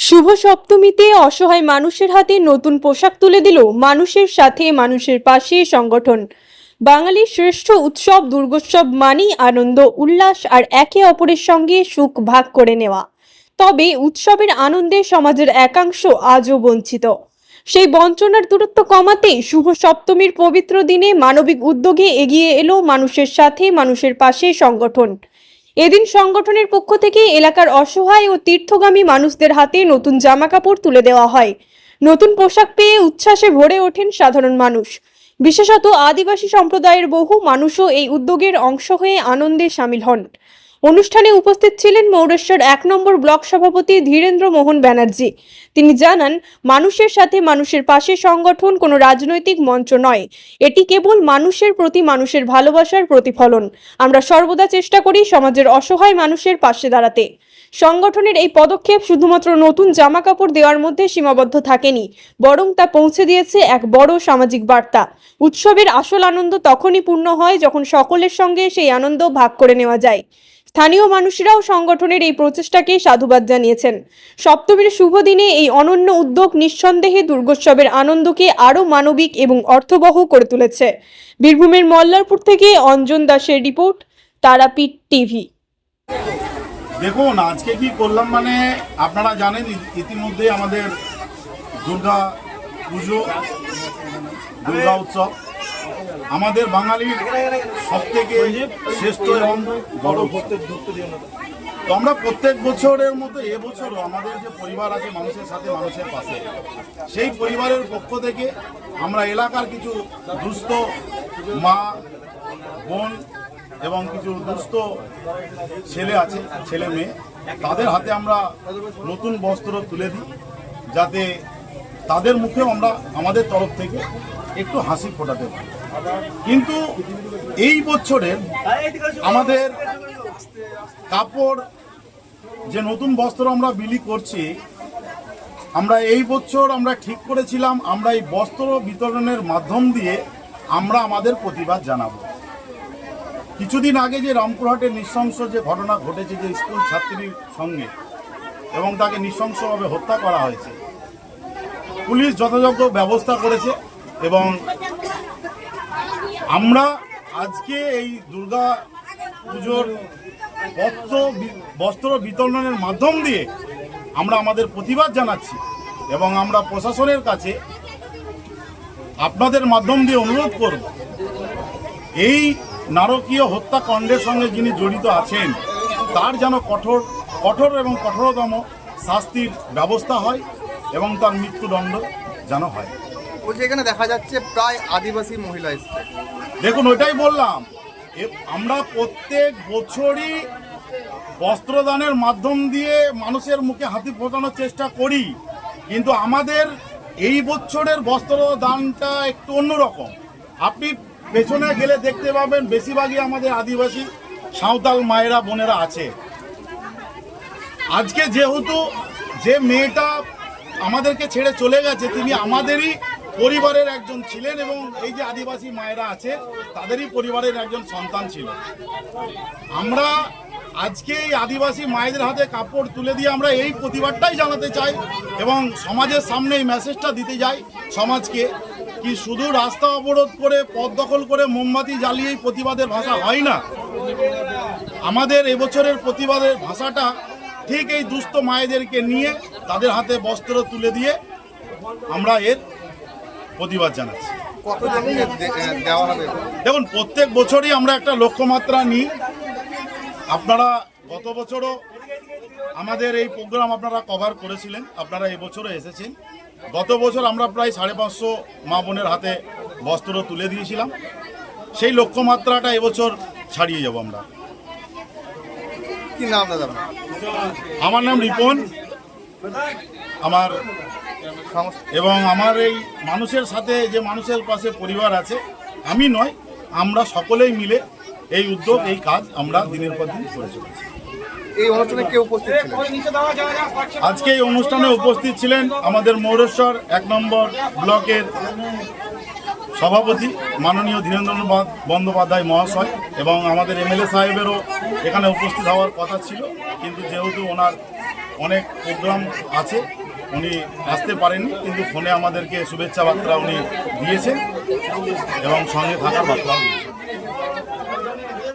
শুভ সপ্তমীতে অসহায় মানুষের হাতে নতুন পোশাক তুলে দিল মানুষের সাথে মানুষের পাশে সংগঠন। বাঙালির শ্রেষ্ঠ উৎসব দুর্গোৎসব মানেই আনন্দ উল্লাস আর একে অপরের সঙ্গে সুখ ভাগ করে নেওয়া। তবে উৎসবের আনন্দে সমাজের একাংশ আজও বঞ্চিত। সেই বঞ্চনার দূরত্ব কমাতে শুভ সপ্তমীর পবিত্র দিনে মানবিক উদ্যোগে এগিয়ে এলো মানুষের সাথে মানুষের পাশে সংগঠন। এদিন সংগঠনের পক্ষ থেকে এলাকার অসহায় ও তীর্থগামী মানুষদের হাতে নতুন জামাকাপড় তুলে দেওয়া হয়। নতুন পোশাক পেয়ে উচ্ছ্বাসে ভরে ওঠেন সাধারণ মানুষ। বিশেষত আদিবাসী সম্প্রদায়ের বহু মানুষও এই উদ্যোগের অংশ হয়ে আনন্দে সামিল হন। অনুষ্ঠানে উপস্থিত ছিলেন মৌরেশ্বর ১ নম্বর ব্লক সভাপতি ধীরেন্দ্র মোহন ব্যানার্জি। তিনি জানান, মানুষের সাথে মানুষের পাশে সংগঠন কোনো রাজনৈতিক মঞ্চ নয়, এটি কেবল মানুষের প্রতি মানুষের ভালোবাসার প্রতিফলন। আমরা সর্বদা চেষ্টা করি সমাজের অসহায় মানুষের পাশে দাঁড়াতে। সংগঠনের এই পদক্ষেপ শুধুমাত্র নতুন জামা কাপড় দেওয়ার মধ্যে সীমাবদ্ধ থাকেনি, বরং তা পৌঁছে দিয়েছে এক বড় সামাজিক বার্তা। উৎসবের আসল আনন্দ তখনই পূর্ণ হয় যখন সকলের সঙ্গে সেই আনন্দ ভাগ করে নেওয়া যায়। স্থানীয় মানুষেরাও সংগঠনের এই প্রচেষ্টাকে সাধুবাদ জানিয়েছেন। সপ্তমীর শুভ দিনে এই অনন্য উদ্যোগ নিঃসন্দেহে দুর্গোৎসবের আনন্দকে আরও মানবিক এবং অর্থবহ করে তুলেছে। বীরভূমের মল্লারপুর থেকে অঞ্জন দাসের রিপোর্ট, তারাপীঠ টিভি। দেখুন আজকে কি করলাম, মানে আপনারা জানেন ইতিমধ্যে আমাদের দুর্গা পুজো, দুর্গা উৎসব আমাদের বাঙালির সবথেকে শ্রেষ্ঠ এবং বড়। তো আমরা প্রত্যেক বছরের মতো এবছরও আমাদের যে পরিবার আছে মানুষের সাথে মানুষের পাশে, সেই পরিবারের পক্ষ থেকে আমরা এলাকার কিছু দুস্থ মা বোন এবং কিছু দুস্থ ছেলে আছে, ছেলে মেয়ে, তাদের হাতে আমরা নতুন বস্ত্র তুলে দিই, যাতে তাদের মুখেও আমরা আমাদের তরফ থেকে একটু হাসি ফোটাতে পারি। কিন্তু এই বছরের আমাদের কাপড় যে নতুন বস্ত্র আমরা বিলি করছি, আমরা এই বছর আমরা ঠিক করেছিলাম আমরা এই বস্ত্র বিতরণের মাধ্যম দিয়ে আমরা আমাদের প্রতিবাদ জানাবো। কিছুদিন আগে যে রামপুরহাটের নৃশংস যে ঘটনা ঘটেছে, যে স্কুল ছাত্রীর সঙ্গে এবং তাকে নৃশংসভাবে হত্যা করা হয়েছে, পুলিশ যথাযোগ্য ব্যবস্থা করেছে এবং আমরা আজকে এই দুর্গা পুজোর বস্ত্র বিতরণের মাধ্যম দিয়ে আমরা আমাদের প্রতিবাদ জানাচ্ছি এবং আমরা প্রশাসনের কাছে আপনাদের মাধ্যম দিয়ে অনুরোধ করব, এই নারকীয় হত্যাকাণ্ডের সঙ্গে যিনি জড়িত আছেন তার যেন কঠোর এবং কঠোরতম শাস্তির ব্যবস্থা হয় এবং তার মৃত্যুদণ্ড যেন হয়। বলছি এখানে দেখা যাচ্ছে প্রায় আদিবাসী মহিলা এসছে। দেখুন ওইটাই বললাম, আমরা প্রত্যেক বছরই বস্ত্রদানের মাধ্যম দিয়ে মানুষের মুখে হাসি ফোটানোর চেষ্টা করি, কিন্তু আমাদের এই বছরের বস্ত্রদানটা একটু অন্যরকম। আপনি পেছনে গেলে দেখতে পাবেন বেশিরভাগই আমাদের আদিবাসী সাঁওতাল মায়েরা বোনেরা আছে। আজকে যেহেতু যে মেয়েটা আমাদেরকে ছেড়ে চলে গেছে তিনি আমাদেরই পরিবারের একজন ছিলেন এবং এই যে আদিবাসী মায়েরা আছে তাদেরই পরিবারের একজন সন্তান ছিল। আমরা আজকে এই আদিবাসী মায়েদের হাতে কাপড় তুলে দিয়ে আমরা এই প্রতিবাদটাই জানাতে চাই এবং সমাজের সামনে এই মেসেজটা দিতে যাই সমাজকে, কি শুধু রাস্তা অবরোধ করে পথ দখল করে মোমবাতি জ্বালিয়েই প্রতিবাদের ভাষা হয় না। আমাদের এবছরের প্রতিবাদের ভাষাটা ঠিক এই দুস্থ মায়েদেরকে নিয়ে তাদের হাতে বস্ত্র তুলে দিয়ে আমরা এর প্রতিবাদ জানাচ্ছি। দেখুন প্রত্যেক বছরই আমরা একটা লক্ষ্যমাত্রা নিই। আপনারা গত বছরও আমাদের এই প্রোগ্রাম আপনারা কভার করেছিলেন, আপনারা এবছরও এসেছেন। গত বছর আমরা প্রায় 550 মা বোনের হাতে বস্ত্র তুলে দিয়েছিলাম। সেই লক্ষ্যমাত্রাটা এবছর ছাড়িয়ে যাব আমরা। কি নাম দাদা? আমার নাম রিপন, আমার এবং আমার এই মানুষের সাথে যে মানুষের পাশে পরিবার আছে, আমি নয় আমরা সকলেই মিলে এই উদ্যোগ এই কাজ আমরা দিনের পর দিন করে চলেছি। এই অনুষ্ঠানে কে উপস্থিত ছিলেন? আজকে এই অনুষ্ঠানে উপস্থিত ছিলেন আমাদের মৌরেশ্বর 1 নম্বর ব্লকের সভাপতি মাননীয় ধীরেন্দ্র বন্দ্যোপাধ্যায় মহাশয় এবং আমাদের এমএলএ সাহেবেরও এখানে উপস্থিত হওয়ার কথা ছিল, কিন্তু যেহেতু ওনার অনেক প্রোগ্রাম আছে, উনি আসতে পারেননি, কিন্তু ফোনে আমাদেরকে শুভেচ্ছা বার্তা উনি দিয়েছেন এবং সঙ্গে থাকার বার্তাও দিয়েছেন।